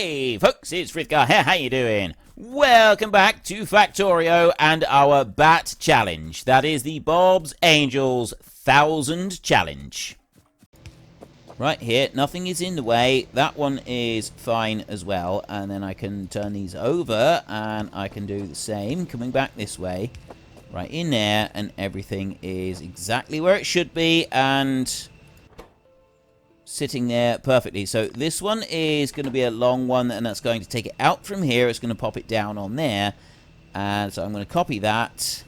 Hey folks, it's Frithgar here, how you doing? Welcome back to Factorio and our Bat Challenge. That is the Bob's Angels 1000 Challenge. Right here, nothing is in the way. That one is fine as well. And then I can turn these over and I can do the same. Coming back this way, right in there, and everything is exactly where it should be and sitting there perfectly. So this one is going to be a long one, and that's going to take it out from here. It's going to pop it down on there. And so I'm going to copy that.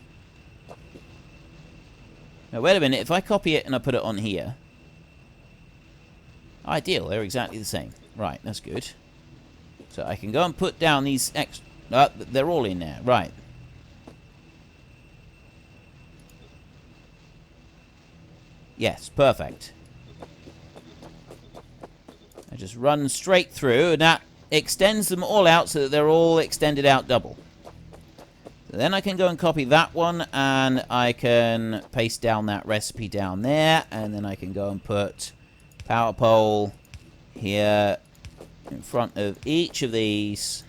Now wait a minute, if I copy it and I put it on here. Ideal, they're exactly the same. Right, that's good. So I can go and put down these they're all in there, right. Yes, perfect. I just run straight through, and that extends them all out so that they're all extended out double. So then I can go and copy that one, and I can paste down that recipe down there, and then I can go and put power pole here in front of each of these,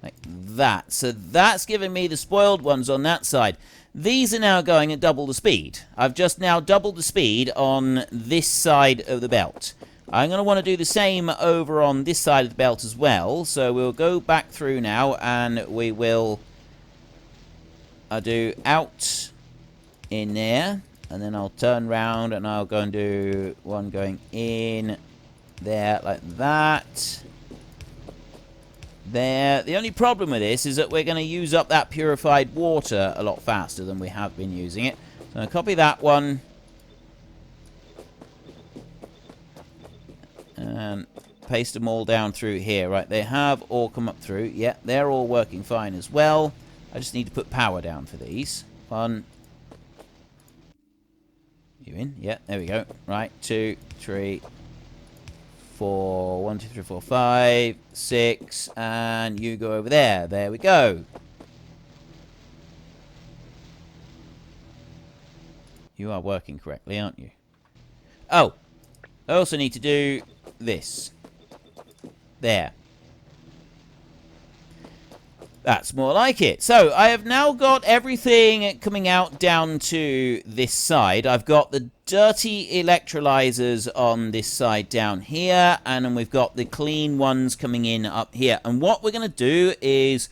like that. So that's giving me the spoiled ones on that side. These are now going at double the speed. I've just now doubled the speed on this side of the belt. I'm going to want to do the same over on this side of the belt as well. So we'll go back through now, and we will do out in there. And then I'll turn round and I'll go and do one going in there like that. There. The only problem with this is that we're going to use up that purified water a lot faster than we have been using it. So I'll copy that one. And paste them all down through here. Right, they have all come up through. Yeah, they're all working fine as well. I just need to put power down for these. 1. You in? Yeah, there we go. Right, 2, 3, 4. 1, 2, 3, 4, 5, 6. And you go over there. There we go. You are working correctly, aren't you? Oh, I also need to do this. There. That's more like it. So, I have now got everything coming out down to this side. I've got the dirty electrolysers on this side down here, and then we've got the clean ones coming in up here. And what we're going to do is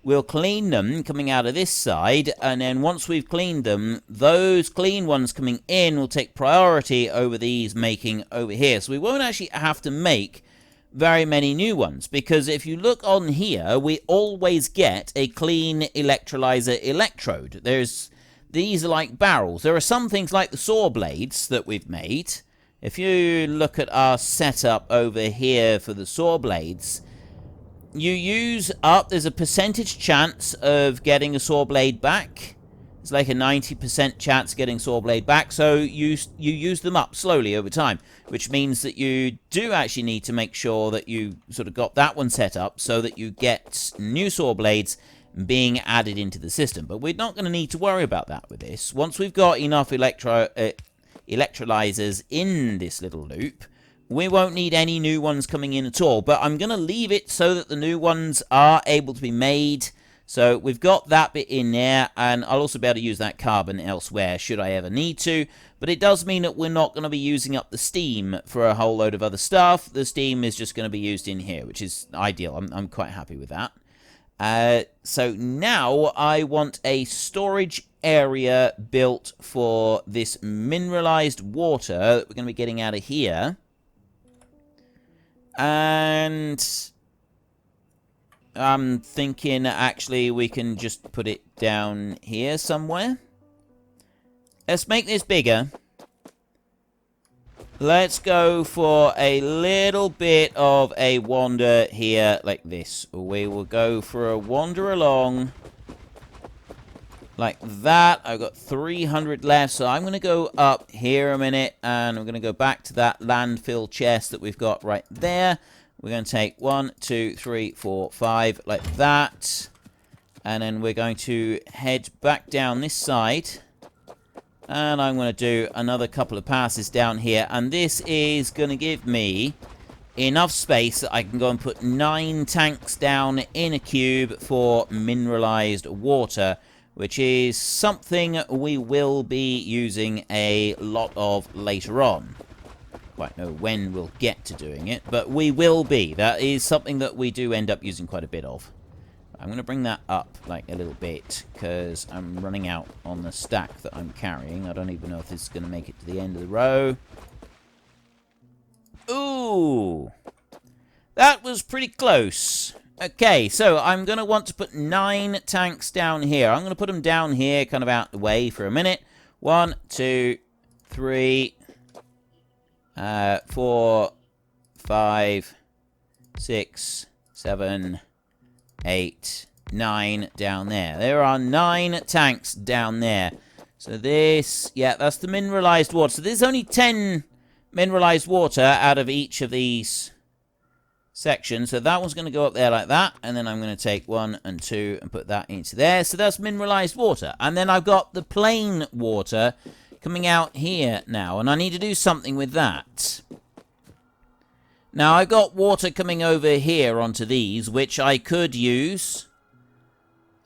we'll clean them coming out of this side, and then once we've cleaned them, those clean ones coming in will take priority over these making over here. So we won't actually have to make very many new ones, because if you look on here, we always get a clean electrolyzer electrode. These are like barrels. There are some things like the saw blades that we've made. If you look at our setup over here for the saw blades, you use up, there's a percentage chance of getting a saw blade back. It's like a 90% chance of getting saw blade back, so you use them up slowly over time, which means that you do actually need to make sure that you sort of got that one set up so that you get new saw blades being added into the system. But we're not going to need to worry about that with this. Once we've got enough electrolysers in this little loop, we won't need any new ones coming in at all. But I'm going to leave it so that the new ones are able to be made. So we've got that bit in there, and I'll also be able to use that carbon elsewhere should I ever need to. But it does mean that we're not going to be using up the steam for a whole load of other stuff. The steam is just going to be used in here, which is ideal. I'm quite happy with that. So now I want a storage area built for this mineralized water that we're going to be getting out of here. And I'm thinking actually we can just put it down here somewhere. Let's make this bigger. Let's go for a little bit of a wander here like this. We will go for a wander along like that. I've got 300 left, so I'm going to go up here a minute, and I'm going to go back to that landfill chest that we've got right there. We're going to take 1, 2, 3, 4, 5 like that. And then we're going to head back down this side. And I'm going to do another couple of passes down here. And this is going to give me enough space that I can go and put 9 tanks down in a cube for mineralized water, which is something we will be using a lot of later on. Quite know when we'll get to doing it, but we will be. That is something that we do end up using quite a bit of. I'm going to bring that up like a little bit because I'm running out on the stack that I'm carrying. I don't even know if this is going to make it to the end of the row. Ooh! That was pretty close. Okay, so I'm going to want to put 9 tanks down here. I'm going to put them down here, kind of out the way for a minute. 1, 2, 3... 4, 5, 6, 7, 8, 9 down there. There are 9 tanks down there. So this, yeah, that's the mineralized water. So there's only 10 mineralized water out of each of these sections. So that one's going to go up there like that. And then I'm going to take 1 and 2 and put that into there. So that's mineralized water. And then I've got the plain water coming out here now, and I need to do something with that. Now, I've got water coming over here onto these, which I could use.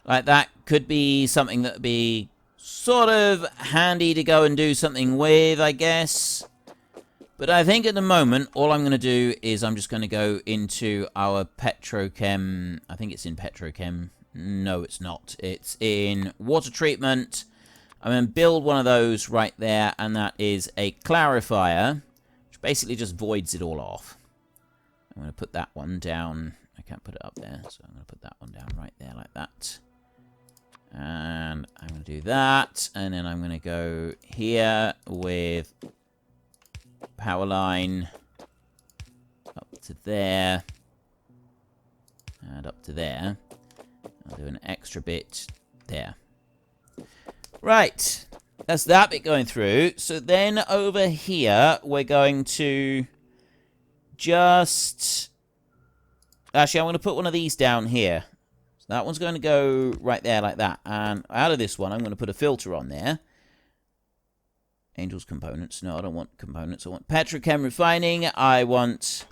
Like, that could be something that would be sort of handy to go and do something with, I guess. But I think at the moment, all I'm going to do is I'm just going to go into our petrochem. I think it's in petrochem. No, it's not. It's in water treatment. I'm going to build one of those right there, and that is a clarifier, which basically just voids it all off. I'm going to put that one down. I can't put it up there, so I'm going to put that one down right there like that. And I'm going to do that, and then I'm going to go here with power line up to there, and up to there. I'll do an extra bit there. Right, that's that bit going through. So then over here, we're going to just... Actually, I'm going to put one of these down here. So that one's going to go right there like that. And out of this one, I'm going to put a filter on there. Angel's components. No, I don't want components. I want petrochem refining. I want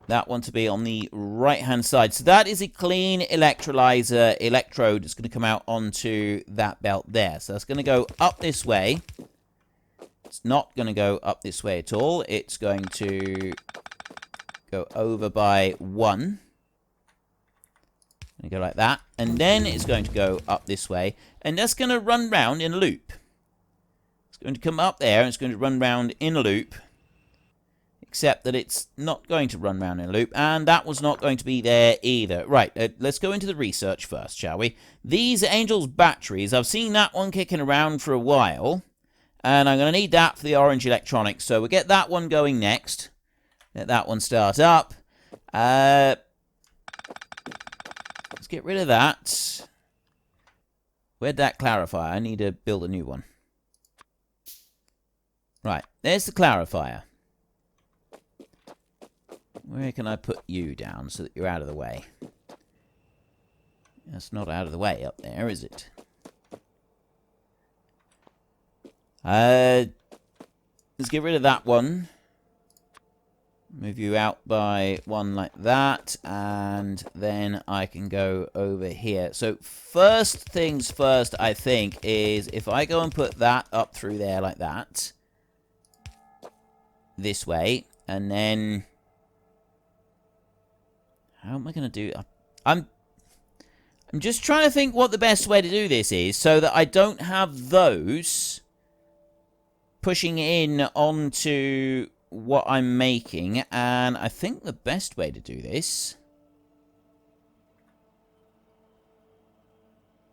that one to be on the right-hand side. So that is a clean electrolyzer electrode that's going to come out onto that belt there. So that's going to go up this way. It's not going to go up this way at all. It's going to go over by 1. And go like that. And then it's going to go up this way. And that's going to run round in a loop. It's going to come up there and it's going to run round in a loop. Except that it's not going to run round in a loop, and that was not going to be there either. Right, let's go into the research first, shall we? These Angel's batteries, I've seen that one kicking around for a while, and I'm going to need that for the orange electronics, so we'll get that one going next. Let that one start up. Let's get rid of that. Where'd that clarifier? I need to build a new one. Right, there's the clarifier. Where can I put you down so that you're out of the way? That's not out of the way up there, is it? Let's get rid of that one. Move you out by 1 like that. And then I can go over here. So first things first, I think, is if I go and put that up through there like that. This way. And then... How am I going to do... I'm just trying to think what the best way to do this is so that I don't have those pushing in onto what I'm making. And I think the best way to do this...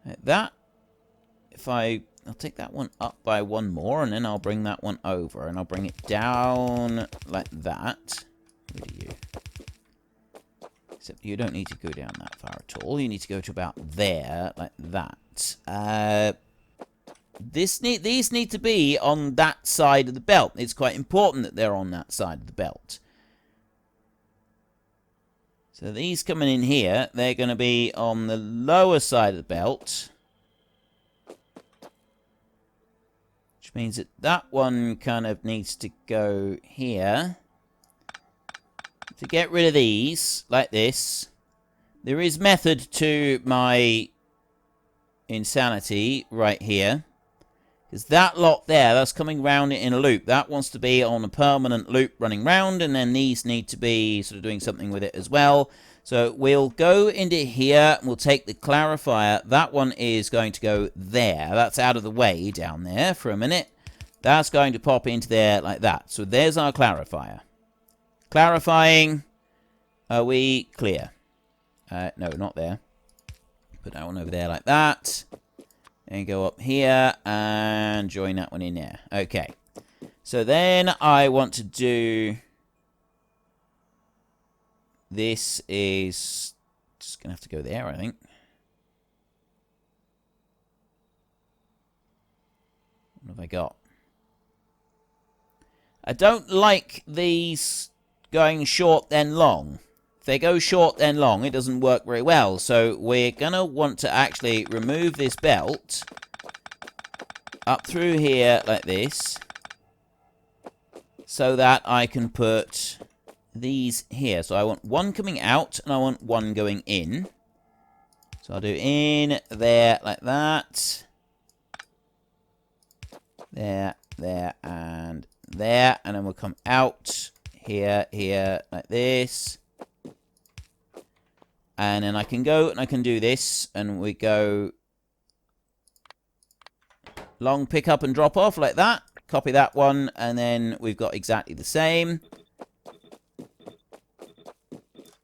Like that. If I'll take that one up by 1 more, and then I'll bring that one over. And I'll bring it down like that. Where are you? Except you don't need to go down that far at all. You need to go to about there, like that. These need to be on that side of the belt. It's quite important that they're on that side of the belt. So these coming in here, they're going to be on the lower side of the belt. Which means that that one kind of needs to go here. to get rid of these, like this, there is method to my insanity right here. Because that lot there, that's coming round in a loop. That wants to be on a permanent loop running round, and then these need to be sort of doing something with it as well. So we'll go into here, and we'll take the clarifier. That one is going to go there. That's out of the way down there for a minute. That's going to pop into there like that. So there's our clarifier. Clarifying. Are we clear? No, not there. Put that one over there like that. And go up here and join that one in there. Okay. So then I want to do... This is just going to have to go there, I think. What have I got? I don't like these going short then long. If they go short then long, it doesn't work very well. So we're going to want to actually remove this belt up through here like this, so that I can put these here. So I want one coming out and I want one going in. So I'll do in there like that. There, there, and there. And then we'll come out here, here, like this. And then I can go and I can do this, and we go long pick up and drop off like that. Copy that one, and then we've got exactly the same.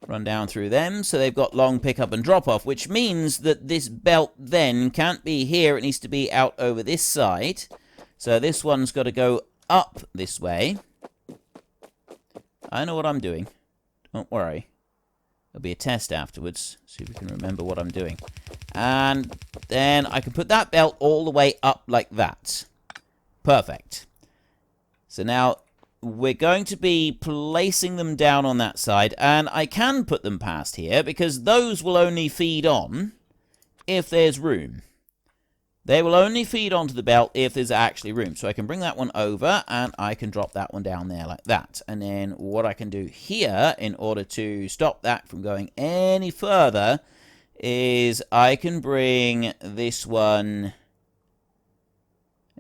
Run down through them, so they've got long pick up and drop off, which means that this belt then can't be here. It needs to be out over this side. So this one's got to go up this way. I know what I'm doing. Don't worry. There'll be a test afterwards. See if we can remember what I'm doing. And then I can put that belt all the way up like that. Perfect. So now we're going to be placing them down on that side. And I can put them past here because those will only feed on if there's room. They will only feed onto the belt if there's actually room. So I can bring that one over and I can drop that one down there like that. And then what I can do here in order to stop that from going any further is I can bring this one...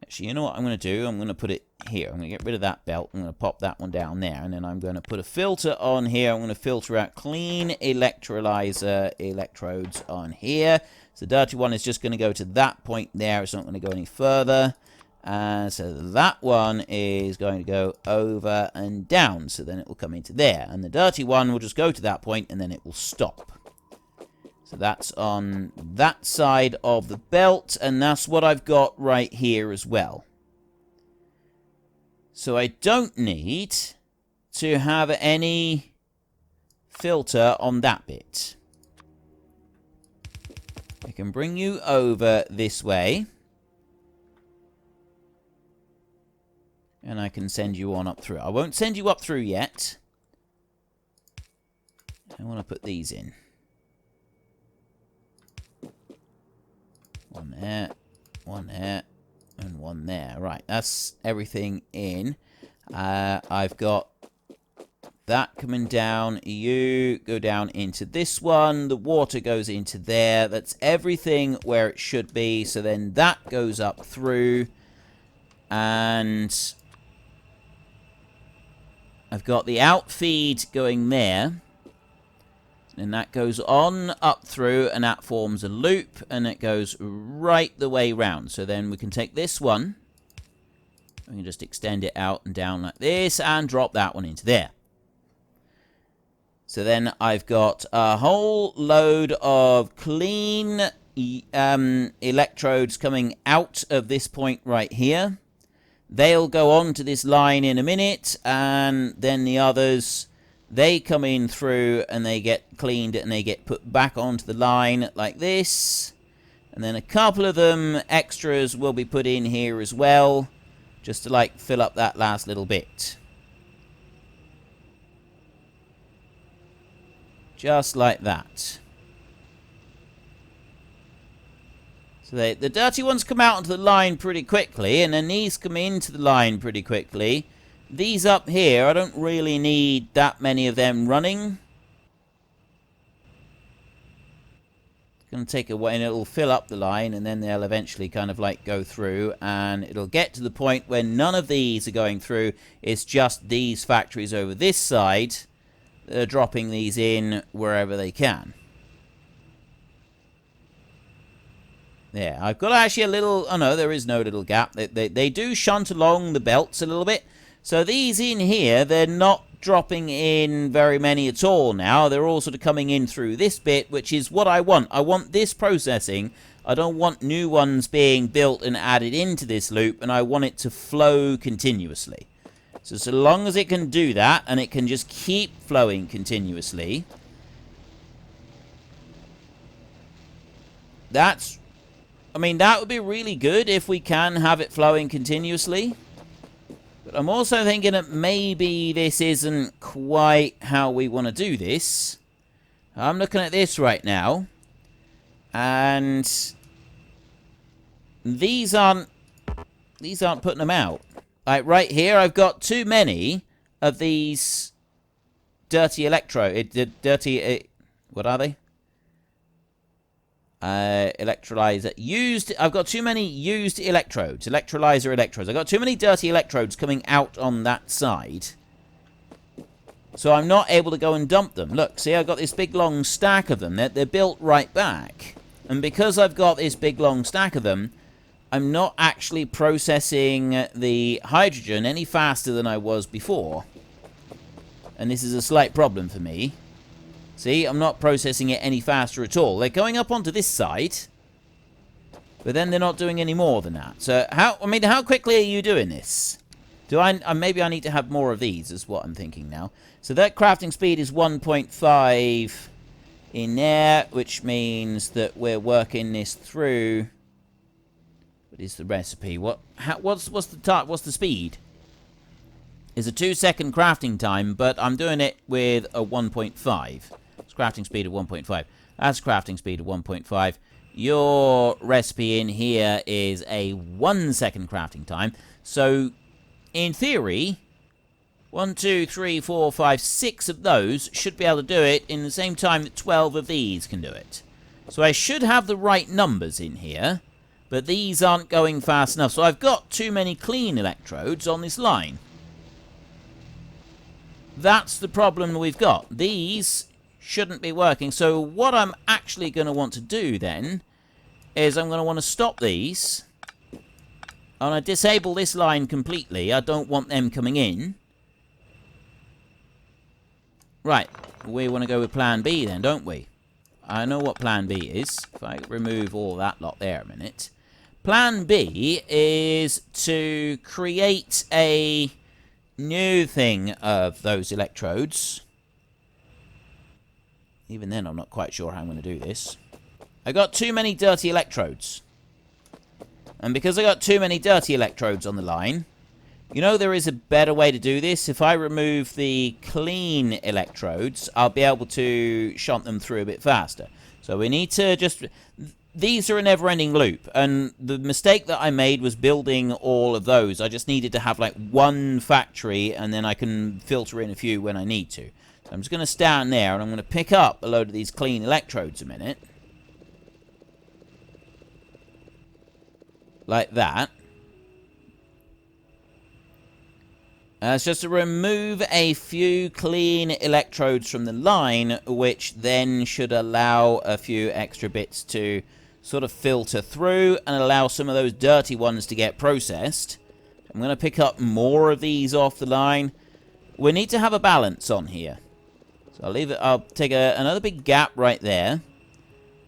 Actually, you know what I'm going to do? I'm going to put it here. I'm going to get rid of that belt. I'm going to pop that one down there. And then I'm going to put a filter on here. I'm going to filter out clean electrolyzer electrodes on here. So the dirty one is just going to go to that point there. It's not going to go any further. And so that one is going to go over and down. So then it will come into there. And the dirty one will just go to that point and then it will stop. So that's on that side of the belt. And that's what I've got right here as well. So I don't need to have any filter on that bit. I can bring you over this way. And I can send you on up through. I won't send you up through yet. I want to put these in. One there, and one there. Right, that's everything in. I've got that coming down. You go down into this one. The water goes into there. That's everything where it should be. So then that goes up through. And I've got the outfeed going there. And that goes on up through, and that forms a loop, and it goes right the way round. So then we can take this one. We can just extend it out and down like this, and drop that one into there. So then I've got a whole load of clean electrodes coming out of this point right here. They'll go on to this line in a minute, and then the others, they come in through and they get cleaned and they get put back onto the line like this. And then a couple of them extras will be put in here as well, just to like fill up that last little bit. Just like that. So the dirty ones come out onto the line pretty quickly, and then these come into the line pretty quickly. These up here, I don't really need that many of them running. It's going to take a while, and it'll fill up the line, and then they'll eventually kind of like go through, and it'll get to the point where none of these are going through. It's just these factories over this side that are dropping these in wherever they can. There, I've got actually a little... Oh, no, there is no little gap. They do shunt along the belts a little bit. So these in here, they're not dropping in very many at all now. They're all sort of coming in through this bit, which is what I want. I want this processing. I don't want new ones being built and added into this loop, and I want it to flow continuously. So long as it can do that, and it can just keep flowing continuously, that's... I mean, that would be really good if we can have it flowing continuously. But I'm also thinking that maybe this isn't quite how we want to do this. I'm looking at this right now. And these aren't putting them out. Like right here, I've got too many of these dirty what are they? Electrolyzer used. I've got too many used electrodes. Electrolyzer electrodes. I've got too many dirty electrodes coming out on that side. So I'm not able to go and dump them. Look, see, I've got this big long stack of them. They're built right back. And because I've got this big long stack of them, I'm not actually processing the hydrogen any faster than I was before. And this is a slight problem for me. See, I'm not processing it any faster at all. They're going up onto this side, but then they're not doing any more than that. So, how quickly are you doing this? Maybe I need to have more of these, is what I'm thinking now. So that crafting speed is 1.5 in there, which means that we're working this through. What is the recipe? What's the speed? It's a 2-second crafting time, but I'm doing it with a 1.5. It's crafting speed of 1.5. That's crafting speed of 1.5. Your recipe in here is a 1-second crafting time. So, in theory, 1, 2, 3, 4, 5, 6 of those should be able to do it in the same time that 12 of these can do it. So I should have the right numbers in here, but these aren't going fast enough. So I've got too many clean electrodes on this line. That's the problem we've got. These shouldn't be working. So what I'm actually going to want to do then is I'm going to want to stop these. I'm going to disable this line completely. I don't want them coming in. Right. We want to go with plan B then, don't we? I know what plan B is. If I remove all that lot there a minute. Plan B is to create a new thing of those electrodes. Even then, I'm not quite sure how I'm going to do this. I got too many dirty electrodes. And because I got too many dirty electrodes on the line, you know there is a better way to do this. If I remove the clean electrodes, I'll be able to shunt them through a bit faster. So we need to just... These are a never-ending loop, and the mistake that I made was building all of those. I just needed to have, like, one factory, and then I can filter in a few when I need to. So I'm just going to stand there, and I'm going to pick up a load of these clean electrodes a minute. Like that. It's just to remove a few clean electrodes from the line, which then should allow a few extra bits to sort of filter through and allow some of those dirty ones to get processed. I'm going to pick up more of these off the line. We need to have a balance on here. So I'll leave it. I'll take another big gap right there,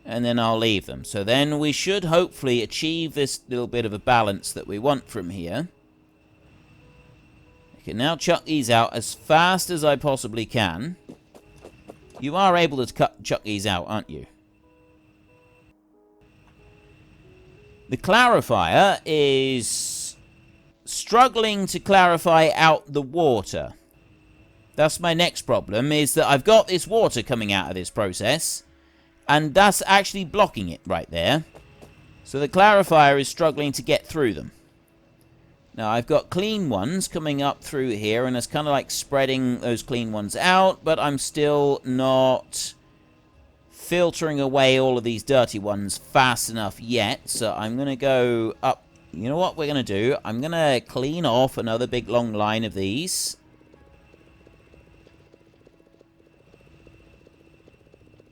and then I'll leave them. So then we should hopefully achieve this little bit of a balance that we want from here. I can now chuck these out as fast as I possibly can. You are able to chuck these out, aren't you? The clarifier is struggling to clarify out the water. That's my next problem, is that I've got this water coming out of this process, and that's actually blocking it right there. So the clarifier is struggling to get through them. Now, I've got clean ones coming up through here, and it's kind of like spreading those clean ones out, but I'm still not filtering away all of these dirty ones fast enough yet, so I'm going to go up. You know what we're going to do? I'm going to clean off another big long line of these.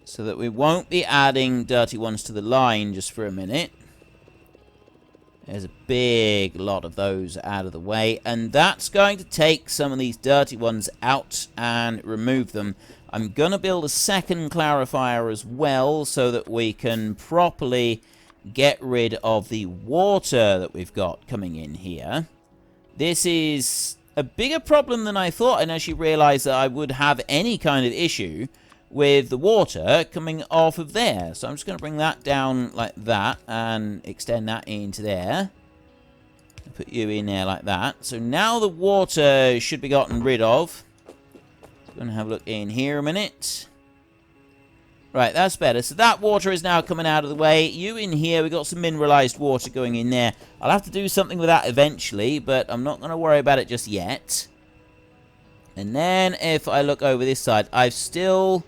So that we won't be adding dirty ones to the line just for a minute. There's a big lot of those out of the way, and that's going to take some of these dirty ones out and remove them. I'm going to build a second clarifier as well so that we can properly get rid of the water that we've got coming in here. This is a bigger problem than I thought, and actually realized that I would have any kind of issue with the water coming off of there. So I'm just going to bring that down like that and extend that into there. Put you in there like that. So now the water should be gotten rid of. So I'm going to have a look in here a minute. Right, that's better. So that water is now coming out of the way. You in here, we've got some mineralized water going in there. I'll have to do something with that eventually, but I'm not going to worry about it just yet. And then if I look over this side, I've still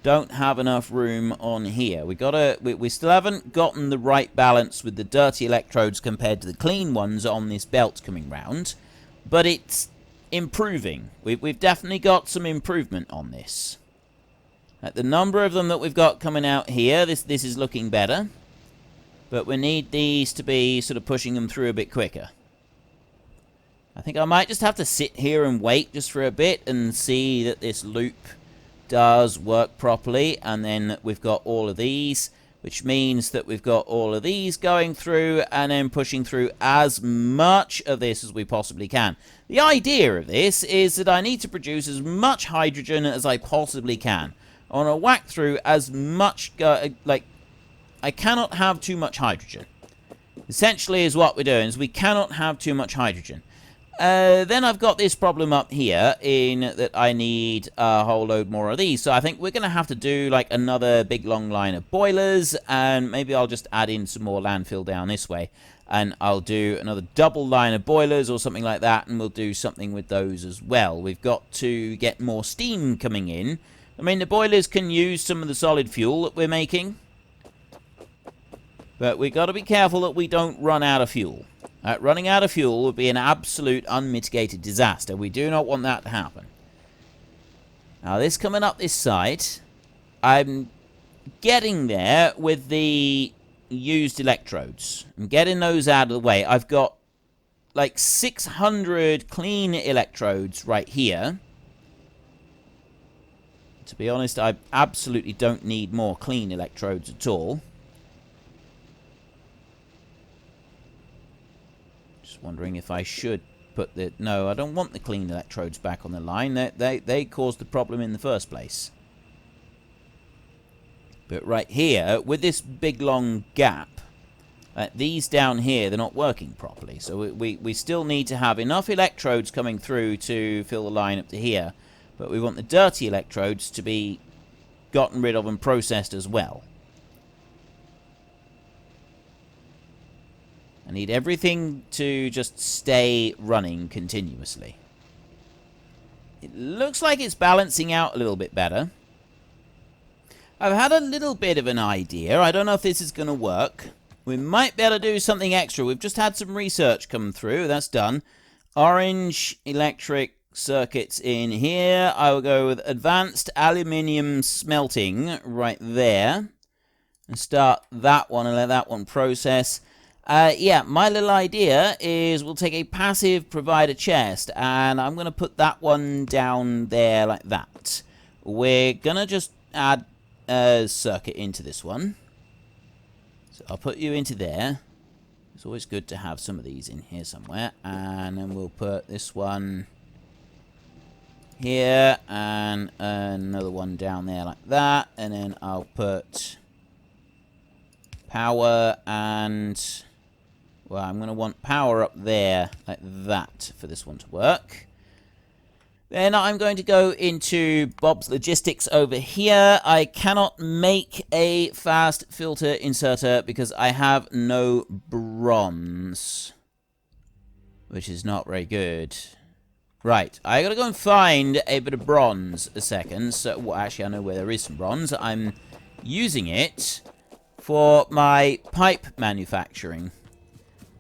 don't have enough room on here. We still haven't gotten the right balance with the dirty electrodes compared to the clean ones on this belt coming round, but it's improving. We've definitely got some improvement on this. At the number of them that we've got coming out here, this is looking better, but we need these to be sort of pushing them through a bit quicker. I think I might just have to sit here and wait just for a bit and see that this loop does work properly, and then we've got all of these, which means that we've got all of these going through and then pushing through as much of this as we possibly can. The idea of this is that I need to produce as much hydrogen as I possibly can. I want to whack through as much, like, I cannot have too much hydrogen. Essentially is what we're doing, is we cannot have too much hydrogen. Then I've got this problem up here in that I need a whole load more of these. So I think we're going to have to do like another big long line of boilers, and maybe I'll just add in some more landfill down this way. And I'll do another double line of boilers or something like that, and we'll do something with those as well. We've got to get more steam coming in. I mean, the boilers can use some of the solid fuel that we're making, but we've got to be careful that we don't run out of fuel. Running out of fuel would be an absolute unmitigated disaster. We do not want that to happen. Now, this coming up this side, I'm getting there with the used electrodes. I'm getting those out of the way. I've got like 600 clean electrodes right here. To be honest, I absolutely don't need more clean electrodes at all. Wondering if I should put the... No, I don't want the clean electrodes back on the line. They caused the problem in the first place. But right here, with this big long gap, these down here, they're not working properly. So we still need to have enough electrodes coming through to fill the line up to here. But we want the dirty electrodes to be gotten rid of and processed as well. I need everything to just stay running continuously. It looks like it's balancing out a little bit better. I've had a little bit of an idea. I don't know if this is going to work. We might be able to do something extra. We've just had some research come through. That's done. Orange electric circuits in here. I will go with advanced aluminium smelting right there. And start that one and let that one process. Yeah, my little idea is we'll take a passive provider chest, and I'm going to put that one down there like that. We're going to just add a circuit into this one. So I'll put you into there. It's always good to have some of these in here somewhere. And then we'll put this one here, and another one down there like that. And then I'll put power and... Well, I'm going to want power up there like that for this one to work. Then I'm going to go into Bob's Logistics over here. I cannot make a fast filter inserter because I have no bronze. which is not very good. Right, I gotta go and find a bit of bronze a second. So, well, actually, I know where there is some bronze. I'm using it for my pipe manufacturing.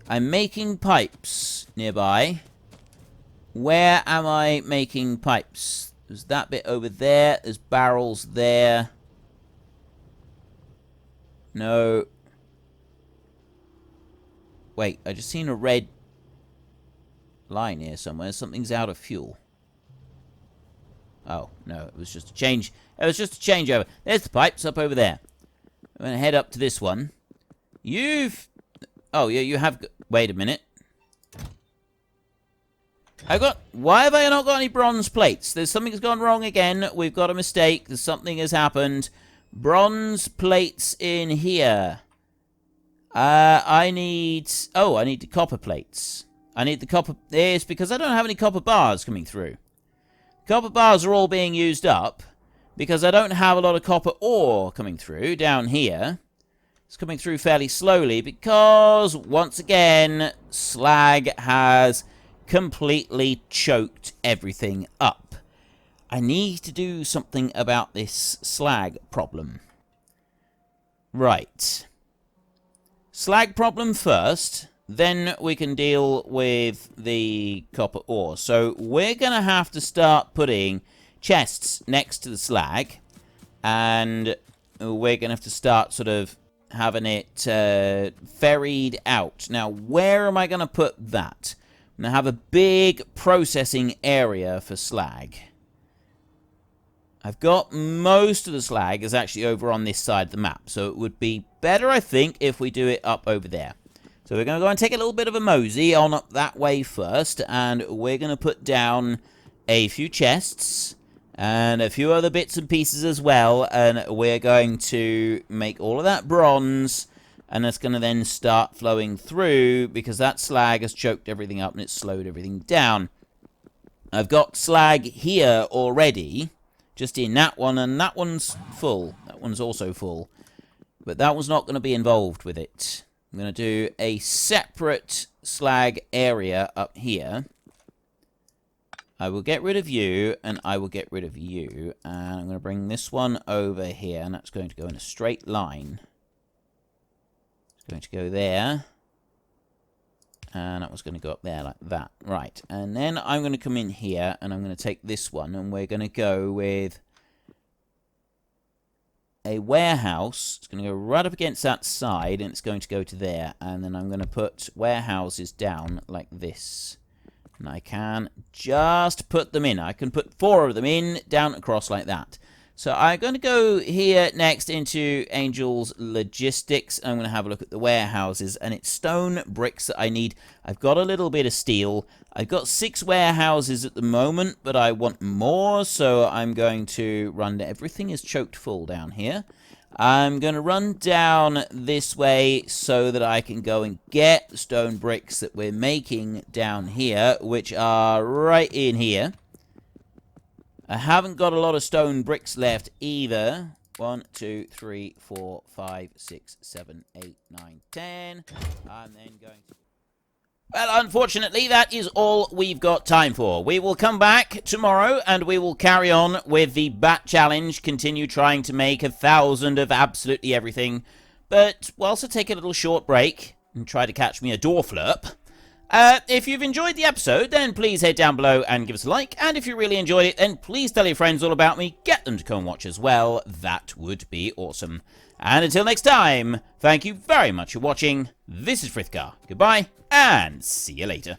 I'm making pipes nearby. Where am I making pipes? There's that bit over there. There's barrels there. No. Wait, I just seen a red line here somewhere. Something's out of fuel. Oh, no, it was just a change. It was just a changeover. There's the pipes up over there. I'm going to head up to this one. Oh, yeah, you have... Wait a minute. Why have I not got any bronze plates? Something's gone wrong again. We've got a mistake. Something has happened. Bronze plates in here. I need the copper plates. I need the copper... It's because I don't have any copper bars coming through. Copper bars are all being used up because I don't have a lot of copper ore coming through down here. It's coming through fairly slowly because, once again, slag has completely choked everything up. I need to do something about this slag problem. Right. Slag problem first, then we can deal with the copper ore. So we're going to have to start putting chests next to the slag, and we're going to have to start sort of having it ferried out. Now, where am I going to put that? I'm going to have a big processing area for slag. I've got most of the slag is actually over on this side of the map, so it would be better, I think, if we do it up over there. So we're going to go and take a little bit of a mosey on up that way first, and we're going to put down a few chests and a few other bits and pieces as well, and we're going to make all of that bronze, and that's going to then start flowing through because that slag has choked everything up and it's slowed everything down. I've got slag here already, just in that one, and that one's full. That one's also full, but that one's not going to be involved with it. I'm going to do a separate slag area up here. I will get rid of you, and I will get rid of you. And I'm going to bring this one over here, and that's going to go in a straight line. It's going to go there. And that was going to go up there like that. Right, and then I'm going to come in here, and I'm going to take this one, and we're going to go with a warehouse. It's going to go right up against that side, and it's going to go to there. And then I'm going to put warehouses down like this. And I can just put them in. I can put 4 of them in, down across like that. So I'm going to go here next into Angel's Logistics. I'm going to have a look at the warehouses. And it's stone bricks that I need. I've got a little bit of steel. I've got 6 warehouses at the moment, but I want more. So I'm going to run... Everything is choked full down here. I'm going to run down this way so that I can go and get the stone bricks that we're making down here, which are right in here. I haven't got a lot of stone bricks left either. 1, 2, 3, 4, 5, 6, 7, 8, 9, 10. I'm then going to... Well, unfortunately, that is all we've got time for. We will come back tomorrow, and we will carry on with the Bat Challenge, continue trying to make 1,000 of absolutely everything. But we'll also take a little short break and try to catch me a door flurp. If you've enjoyed the episode, then please head down below and give us a like. And if you really enjoyed it, then please tell your friends all about me. Get them to come and watch as well. That would be awesome. And until next time, thank you very much for watching. This is Frithgar. Goodbye, and see you later.